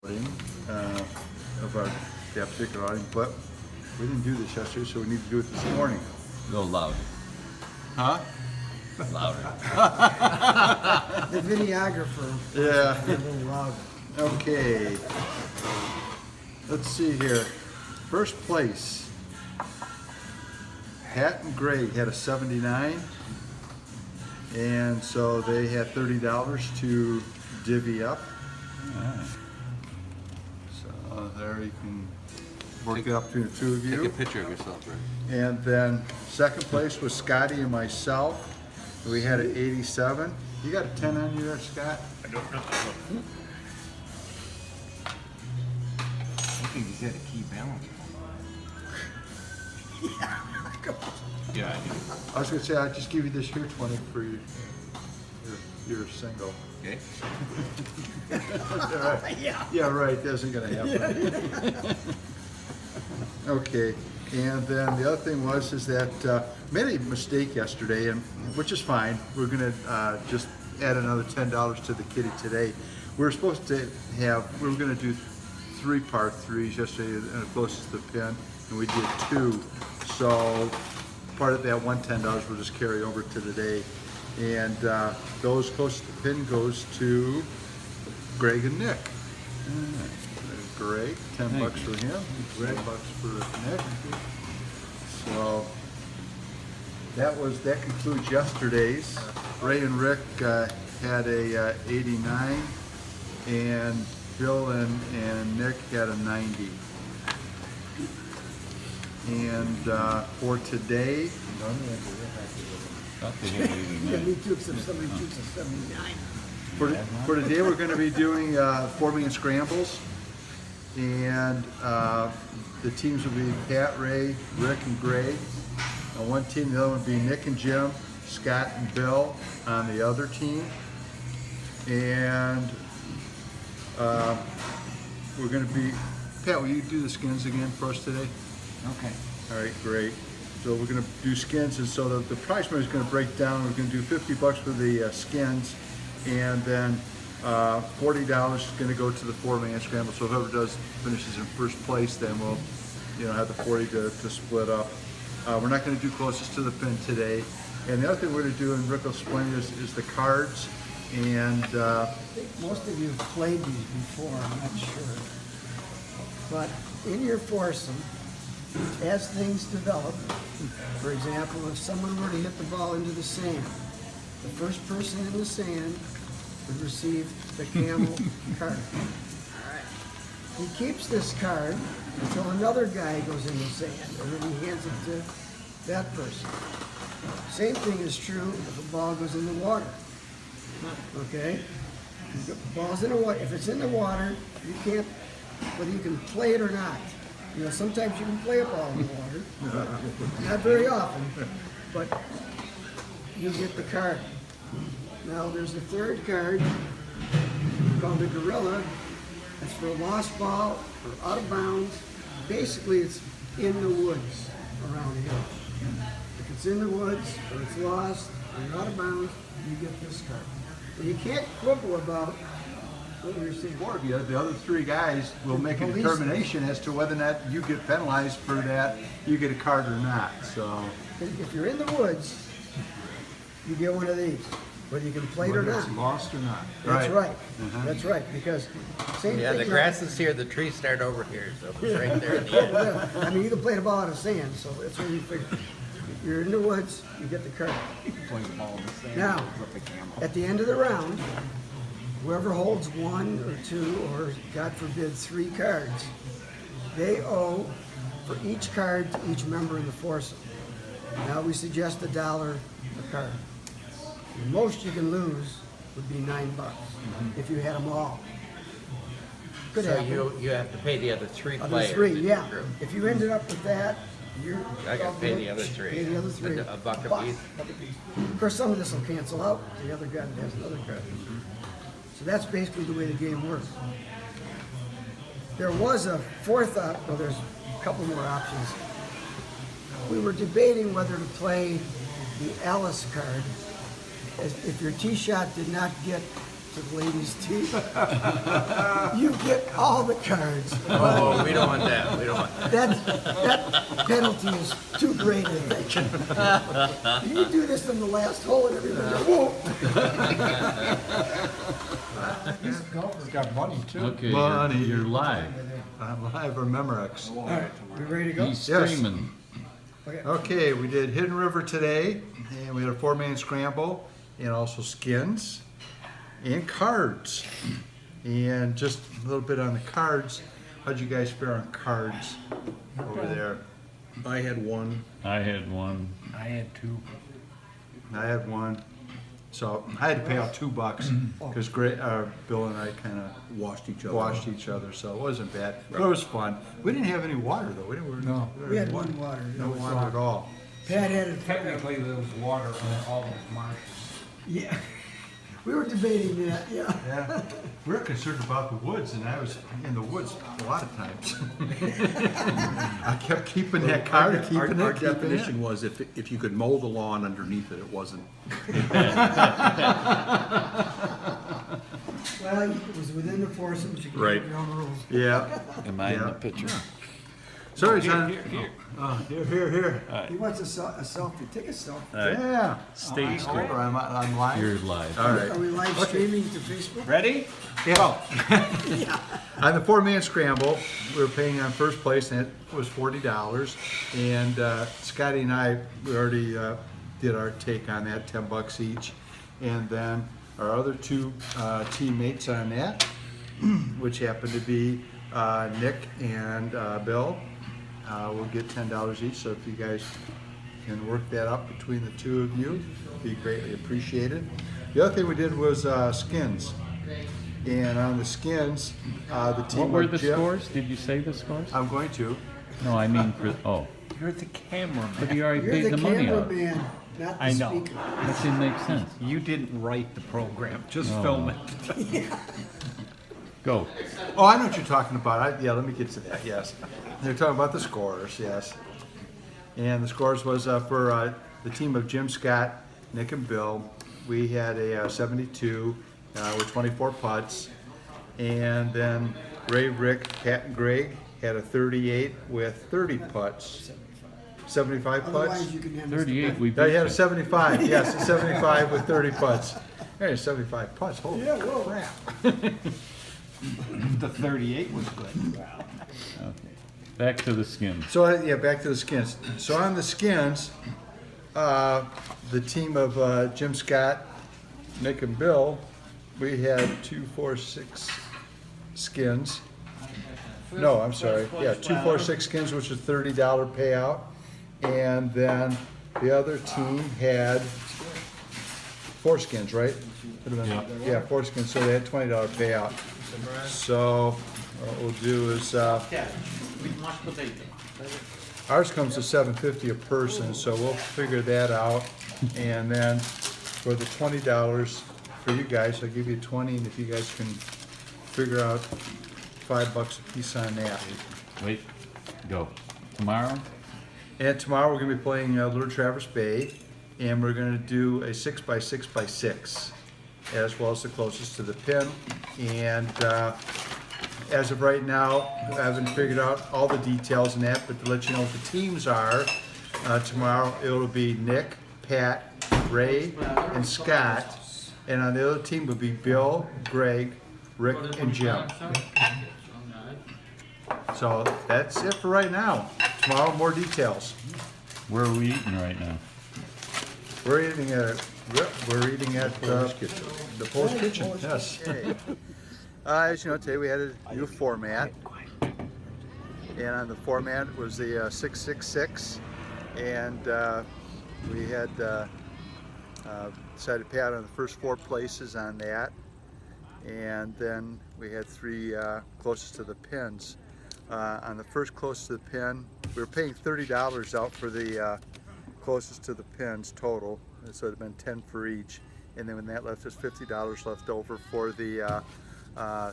Of our that particular outing, but we didn't do this yesterday, so we need to do it this morning. A little loud. Huh? Louder. The videographer. Yeah. A little louder. Okay. Let's see here. First place. Hatton Gray had a 79, and so they had $30 to divvy up. So there you can work it up between the two of you. Take a picture of yourself, Rick. And then second place was Scotty and myself. We had an 87. You got a 10 on you there, Scott? I don't know. I think he's had a key balance. Yeah, I do. I was gonna say, I'll just give you this here 20 for your single. Okay. Yeah, right, that isn't gonna happen. Okay, and then the other thing is that made a mistake yesterday, and which is fine. We're gonna just add another $10 to the kitty today. We were supposed to we were gonna do 3 par 3s yesterday, and it closest to the pin, and we did 2. So part of that $10 will just carry over to today, and those closest to the pin goes to Greg and Nick. Greg, $10 for him, $10 for Nick. So that concludes yesterday's. Ray and Rick had a 89, and Bill and Nick had a 90. And for today, Yeah, me too, except somebody shoots a 79. for today we're going to be doing 4-man scrambles, and the teams will be Pat, Ray, Rick, and Greg on one team. The other one will be Nick and Jim, Scott and Bill on the other team. And we're going to be, Pat, will you do the skins again for us today? Okay. All right, great. So we're going to do skins, and so the prize money is going to break down. We're going to do $50 for the skins, and then $40 is going to go to the 4-man scramble. So whoever finishes in first place, then we'll, have the 40 to split up. We're not going to do closest to the pin today. And the other thing we're going to do, and Rick will explain, is the cards. And I think most of you have played these before, I'm not sure. But in your foursome, as things develop, for example, if someone were to hit the ball into the sand, the first person in the sand would receive the camel card. He keeps this card until another guy goes in the sand, and then he hands it to that person. Same thing is true if a ball goes in the water. Okay? The ball's in the water. If it's in the water, you can't, whether you can play it or not. Sometimes you can play a ball in the water. Not very often, but you get the card. Now there's a third card called the gorilla. It's for a lost ball or out of bounds. Basically, it's in the woods around here. If it's in the woods or it's lost or you're out of bounds, you get this card. And you can't quibble about what you're saying. or the other 3 guys will make a determination as to whether or not you get penalized for that, you get a card or not. So If you're in the woods, you get one of these, whether you can play it or whether not. it's lost or not. That's right. That's right. Because same Yeah, thing. the grass is here, the trees start over here, so it's right there in the end. Yeah, I mean, you can play the ball out of sand, so that's what you figure. If you're in the woods, you get the card. Play the ball in the sand. Now, Flip the camel. at the end of the round, whoever holds 1 or 2 or, God forbid, 3 cards, they owe for each card to each member in the foursome. Now we suggest $1 a card. The most you can lose would be $9 if you had them all. Could So happen. you have to pay the other 3 Other players. 3, in your yeah. group. If you ended up with that, you're. I gotta pay the other 3. Pay the other 3. A buck apiece. Of course, some of this will cancel out. The other guy that has another card. So that's basically the way the game works. There was a fourth well, there's a couple more options. We were debating whether to play the Alice card. If your tee shot did not get to the ladies' team. You get all the cards. Oh, we don't want that. We don't want that. That penalty is too great, I think. You do this in the last hole and everybody, whoa. These golfers got money too. Okay, Money. you're live. I'm live or Memorex. All right, we ready to go? He's Yes. streaming. Okay, we did Hidden River today, and we had a 4-man scramble, and also skins, and cards. And just a little bit on the cards. How'd you guys fare on cards over there? I had one. I had one. I had two. I had one. So I had to pay out $2 because Bill and I kind of Washed each other. washed each other, so it wasn't bad. But it was fun. We didn't have any water though. No. We had one water. No water at all. Pat had it. Technically, there was water on all those marshes. Yeah. We were debating that, yeah. Yeah, we were concerned about the woods, and I was in the woods a lot of times. I kept keeping that card, Our definition was if you could mow the lawn underneath it, it wasn't. Well, it was within the foursomes, you Right. can't your own rules. Yeah. Am I in Yeah. the picture? So he's on. Here. Here. He wants a selfie, take a selfie. Yeah. Stage Hold on, I'm live. You're live. All right. Are we live streaming to Facebook? Ready? Yeah. On the 4-man scramble, we were paying on first place, and it was $40. And Scotty and I, we already did our take on that, $10 each. And then our other two teammates on that, which happened to be Nick and Bill, will get $10 each. So if you guys can work that up between the two of you, it'd be greatly appreciated. The other thing we did was skins. And on the skins, the team What were of the Jim- scores? Did you say the scores? I'm going to. No, I mean for, oh, You're the cameraman. but you already You're paid the the money out. cameraman, not the I know. speaker. That didn't make sense. You didn't write the program, just Oh. film it. Go. Oh, I know what you're talking about. Yeah, let me get to that. Yes. They're talking about the scores, yes. And the scores was for the team of Jim, Scott, Nick, and Bill. We had a 72 with 24 putts. And then Ray, Rick, Pat, and Greg had a 38 with 30 putts. 75 putts? Otherwise, you can have this 38, we They beat had a you. 75, yes, a 75 with 30 putts. Hey, 75 putts, holy Yeah, whoa. crap. The 38 was good. Okay. Back to the skins. So, yeah, back to the skins. So on the skins, the team of Jim, Scott, Nick, and Bill, we had 2, 4, 6 skins. No, I'm sorry. Yeah, 2, 4, 6 skins, which is $30 payout. And then the other team had 4 skins, right? Yeah, 4 skins, so they had $20 payout. So what we'll do is, ours comes to $7.50 a person, so we'll figure that out. And then for the $20 for you guys, I'll give you 20, and if you guys can figure out $5 a piece on that. Wait, go. Tomorrow? And tomorrow we're gonna be playing Little Traverse Bay, and we're gonna do a 6x6x6, as well as the closest to the pin. And as of right now, I haven't figured out all the details in that, but to let you know what the teams are, tomorrow it'll be Nick, Pat, Ray, and Scott. And on the other team would be Bill, Greg, Rick, and Jim. So that's it for right now. Tomorrow, more details. Where are we eating right now? We're eating at the Polish Kitchen. Yes. As you know, today we had a new format, and on the format was the 666, and we had decided to pay out on the first 4 places on that, and then we had 3 closest to the pins. On the first closest to the pin, we were paying $30 out for the closest to the pins total, so it would have been 10 for each, and then when that left us $50 left over for the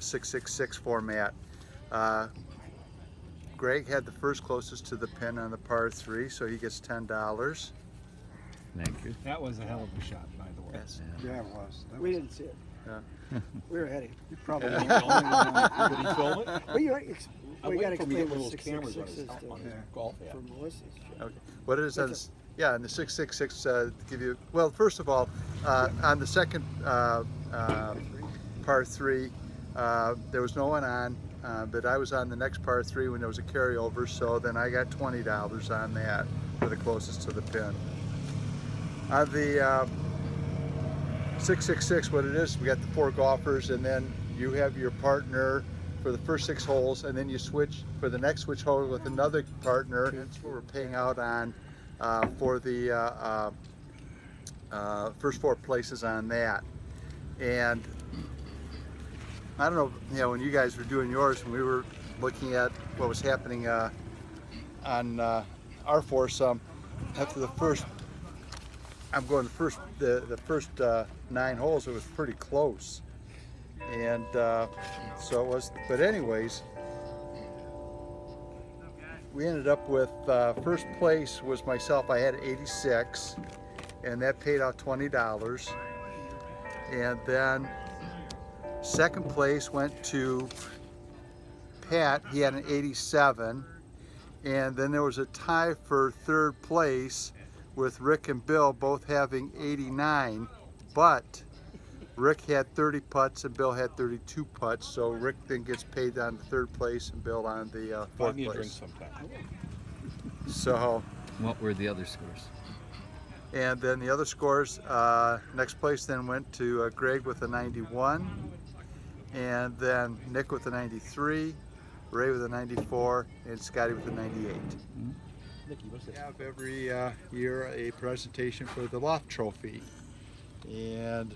666 format. Greg had the first closest to the pin on the par 3, so he gets $10. Thank you. That was a hell of a shot, by the way. Yes. Yeah, it was. We didn't see it. We were ahead of you. You probably won't film it. Did he film it? Well, you, I'm we gotta waiting for me to explain get one of what those cameras 666 is on his to, golf app. for Melissa's. Okay. What it is, yeah, and the 666 to give you, well, first of all, on the second par 3, there was no one on, but I was on the next par 3 when there was a carryover, so then I got $20 on that for the closest to the pin. On the 666, what it is, we got the 4 golfers, and then you have your partner for the first 6 holes, and then you switch for the next switch hole with another partner. That's what we're paying out on for the first 4 places on that. And I don't know, you know, when you guys were doing yours, when we were looking at what was happening on our foursome, after the first, I'm going the first 9 holes, it was pretty close. And so it was, but anyways, we ended up with first place was myself. I had 86, and that paid out $20. And then second place went to Pat. He had an 87, and then there was a tie for third place with Rick and Bill both having 89, but Rick had 30 putts and Bill had 32 putts, so Rick then gets paid on the third place and Bill on the Buy fourth me a drink place. sometime. So, What were the other scores? and then the other scores, next place then went to Greg with a 91, and then Nick with a 93, Ray with a 94, and Scotty with a 98. Nikki, what's We this? have every year a presentation for the Loft Trophy, and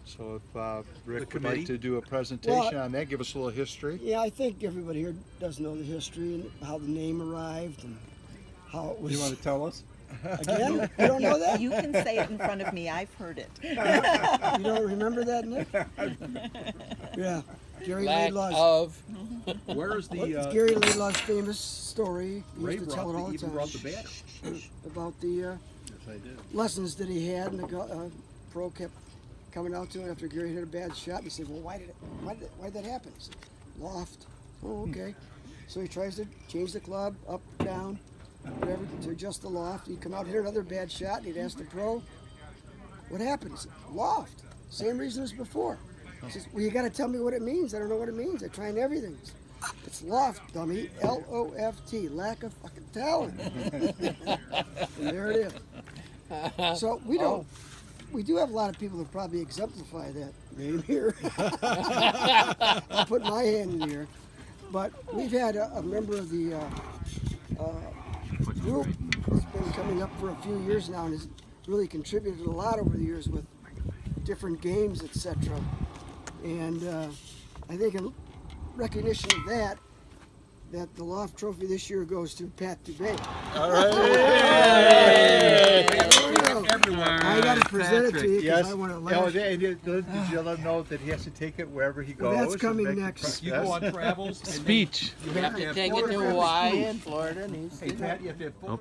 so if Rick would like committee? to do a presentation on that, give us a little history. Yeah, I think everybody here does know the history and how the name arrived and how it was. You want to tell us? Again, you don't know that? You can say it in front of me. I've heard it. You don't remember that, Nick? Yeah, Gary Lack Laidlaw's. of. Where is Well, it's the Gary Laidlaw's famous story. He Ray used to tell it all the even time brought the bat? about the Yes, I did. lessons that he had, and the pro kept coming out to it after Gary hit a bad shot. And he said, "Well, why did that happen?" He said, "Loft." Oh, okay. So he tries to change the club up, down, whatever, to adjust the loft. He'd come out, hit another bad shot, and he'd ask the pro, "What happened?" He said, "Loft. Same reason as before." He says, "Well, you got to tell me what it means. I don't know what it means. I tried everything." He said, "It's loft, dummy. L-O-F-T. Lack of fucking talent." And there it is. So we don't. We do have a lot of people that probably exemplify that name here. I'll put my hand in here. But we've had a member of the group that's been coming up for a few years now and has really contributed a lot over the years with different games, etc. And I think in recognition of that, the Loft Trophy this year goes to Pat Dubé. All right. I got to present it to you because Yes. I want to Oh, laugh. did you let him know that he has to take it wherever he goes? Well, that's and coming make the next. You go on travels. and then Speech. You have to have Take it to Hawaii and Florida and East. Hey, Pat, you have to have Oh,